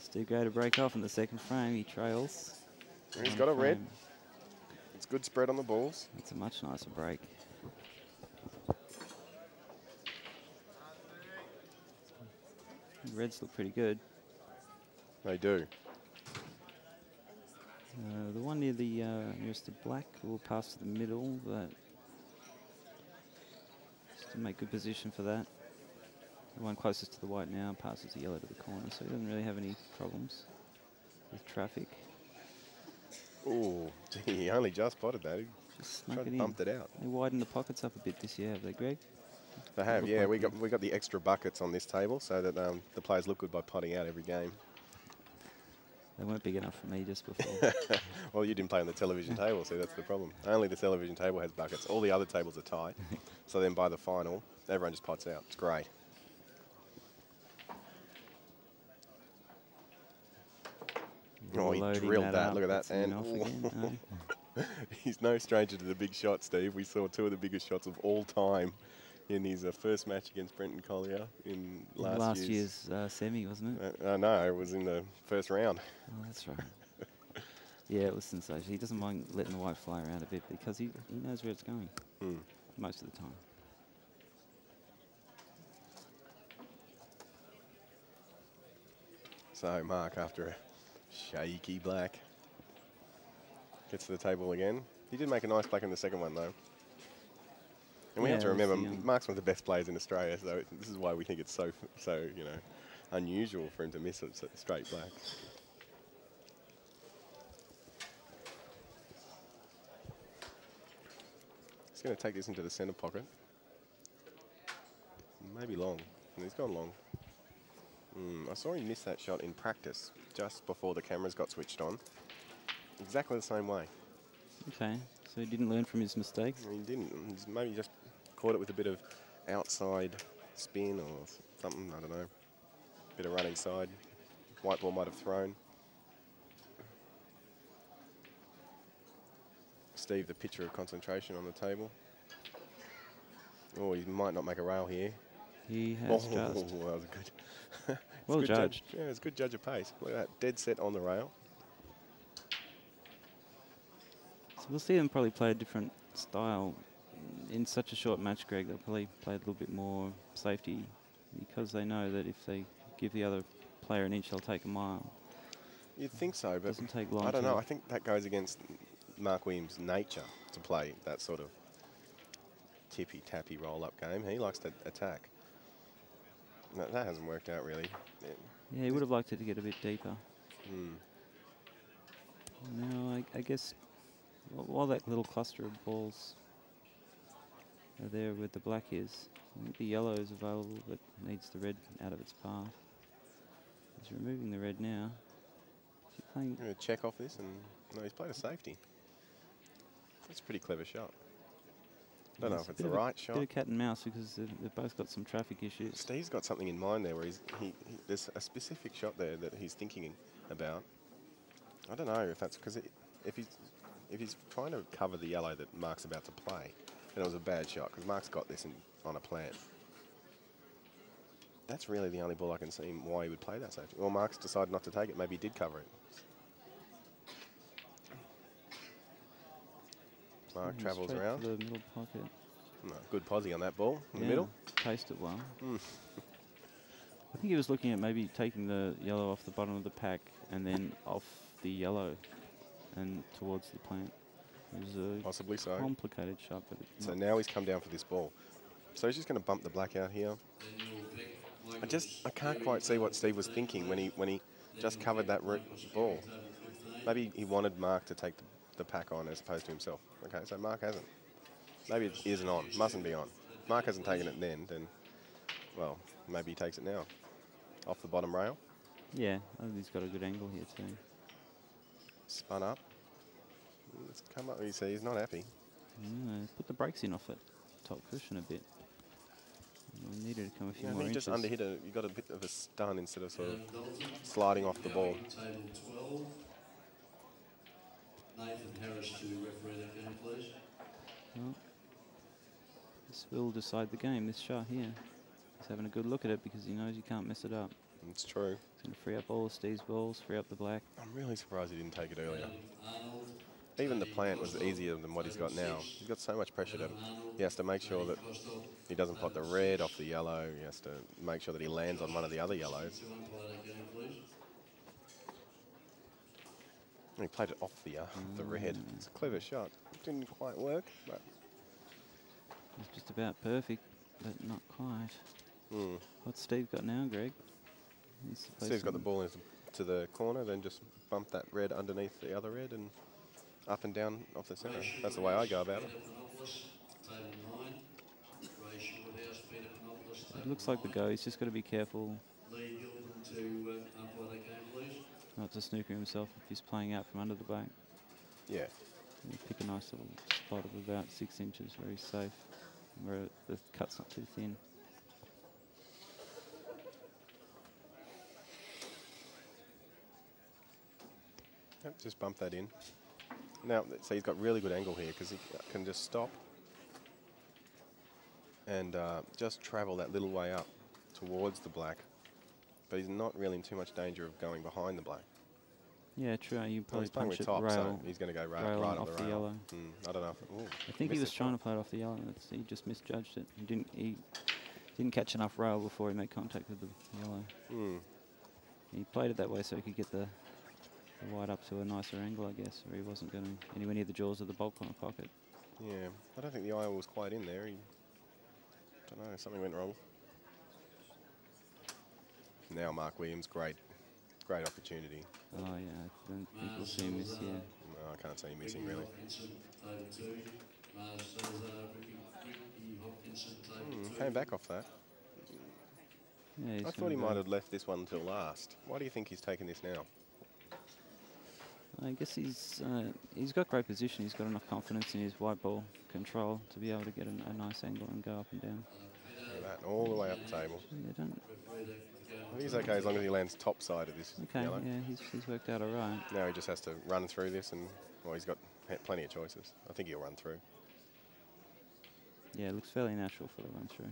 Steve Gray to break off in the second frame. He trails. He's got a red. It's good spread on the balls. It's a much nicer break. The reds look pretty good. They do. The one near the nearest to black will pass to the middle, but just to make good position for that. The one closest to the white now passes the yellow to the corner, so he doesn't really have any problems with traffic. Oh, gee, he only just spotted that. He Just tried snuck to it bumped it out. They widened the pockets up a bit this year, have they, Greg? They have, yeah. We got the extra buckets on this table so that the players look good by potting out every game. They weren't big enough for me just before. Well, you didn't play on the television table, so that's the problem. Only the television table has buckets. All the other tables are tight. So then by the final, everyone just pots out. It's great. Oh, he drilled that. Look at that. And he's no stranger to the big shot, Steve. We saw two of the biggest shots of all time in his first match against Brenton Collier in last year's semi, wasn't it? No, it was in the first round. Oh, that's right. Yeah, it was sensational. He doesn't mind letting the white fly around a bit because he knows where it's going most of the time. So Mark, after a shaky black, gets to the table again. He did make a nice black in the second one, though. And we have to remember, Mark's one of the best players in Australia, so this is why we think it's so unusual for him to miss a straight black. He's going to take this into the centre pocket. Maybe long. And he's gone long. I saw him miss that shot in practice just before the cameras got switched on. Exactly the same way. Okay, so he didn't learn from his mistakes? He didn't. Maybe just caught it with a bit of outside spin or something, I don't know. Bit of running side. White ball might have thrown. Steve, the picture of concentration on the table. Oh, he might not make a rail here. He has just. That was good. Well judged. Yeah, it's a good judge of pace. Look at that, dead set on the rail. So we'll see them probably play a different style. In such a short match, Greg, they'll probably play a little bit more safety because they know that if they give the other player an inch, they'll take a mile. You'd think so, but doesn't take long. I don't know. I think that goes against Mark Williams' nature to play that sort of tippy-tappy roll-up game. He likes to attack. No, that hasn't worked out really. Yeah, he would have liked it to get a bit deeper. No, I guess while that little cluster of balls are there where the black is, I think the yellow is available but needs the red out of its path. He's removing the red now. I'm going to check off this, and no, he's played a safety. That's a pretty clever shot. I don't know if it's the right shot. Bit of cat and mouse because they've both got some traffic issues. Steve's got something in mind there where there's a specific shot there that he's thinking about. I don't know if that's because if he's trying to cover the yellow that Mark's about to play, then it was a bad shot because Mark's got this on a plant. That's really the only ball I can see why he would play that safety. Well, Mark's decided not to take it. Maybe he did cover it. Mark travels around. The middle pocket. No, good posse on that ball in the middle. Paced it well. I think he was looking at maybe taking the yellow off the bottom of the pack and then off the yellow and towards the plant. It was a possibly so complicated shot, but so now he's come down for this ball. So he's just going to bump the black out here. I can't quite see what Steve was thinking when he just covered that ball. Maybe he wanted Mark to take the pack on as opposed to himself. Okay, so Mark hasn't. Maybe it isn't on. Mustn't be on. Mark hasn't taken it then, well, maybe he takes it now. Off the bottom rail. Yeah, I think he's got a good angle here too. Spun up. Let's come up. You see, he's not happy. Put the brakes in off it. Top cushion a bit. We needed to come a few more inches. Just underhit it. You got a bit of a stun instead of sort of sliding off the ball. Nathan Harris to referee that game, please. Well, this will decide the game, this shot here. He's having a good look at it because he knows he can't mess it up. It's true. It's going to free up all of Steve's balls, free up the black. I'm really surprised he didn't take it earlier. Even the plant was easier than what he's got now. He's got so much pressure to. He has to make sure that he doesn't pot the red off the yellow. He has to make sure that he lands on one of the other yellows. And he played it off the red. It's a clever shot. It didn't quite work, but It's just about perfect, but not quite. mm. What's Steve got now, Greg? Steve's got the ball into the corner, then just bump that red underneath the other red and up and down off the centre. That's the way I go about it. It looks like the go. He's just got to be careful not to snooker himself if he's playing out from under the black. Yeah. And pick a nice little spot of about 6 inches where he's safe, where the cut's not too thin. Yep, just bump that in. Now, so he's got really good angle here because he can just stop and just travel that little way up towards the black. But he's not really in too much danger of going behind the black. Yeah, true. You probably He's playing punch with it top, rail, so he's going to go right off off the rail. yellow. I don't know. I think he was trying to play it off the yellow. He just misjudged it. He didn't catch enough rail before he made contact with the yellow. He played it that way so he could get the white up to a nicer angle, I guess, or he wasn't going to anywhere near the jaws of the bulk corner pocket. Yeah, I don't think the eye was quite in there. I don't know, something went wrong. Now Mark Williams, great opportunity. Oh yeah, I don't think we'll see him this year. No, I can't see him missing really. Came back off that. Yeah, I thought he might have left this one until last. Why do you think he's taking this now? I guess he's got great position. He's got enough confidence in his white ball control to be able to get a nice angle and go up and down. Look at that, all the way up the table. Yeah, don't. I think he's okay as long as he lands top side of this Okay, yellow. yeah, he's worked out all right. Now he just has to run through this and, well, he's got plenty of choices. I think he'll run through. Yeah, it looks fairly natural for the run through.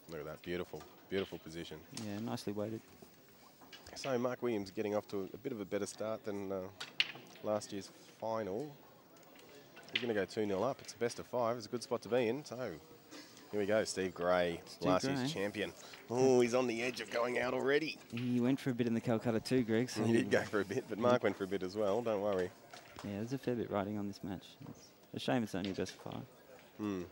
Look at that, beautiful, beautiful position. Yeah, nicely weighted. So Mark Williams getting off to a bit of a better start than last year's final. He's going to go 2-0 up. It's a best of 5. It's a good spot to be in. So here we go, Steve Gray, last year's champion. Oh, he's on the edge of going out already. He went for a bit in the Calcutta too, Greg. So he did go for a bit, but Mark went for a bit as well. Don't worry. Yeah, there's a fair bit riding on this match. It's a shame it's only a best of 5.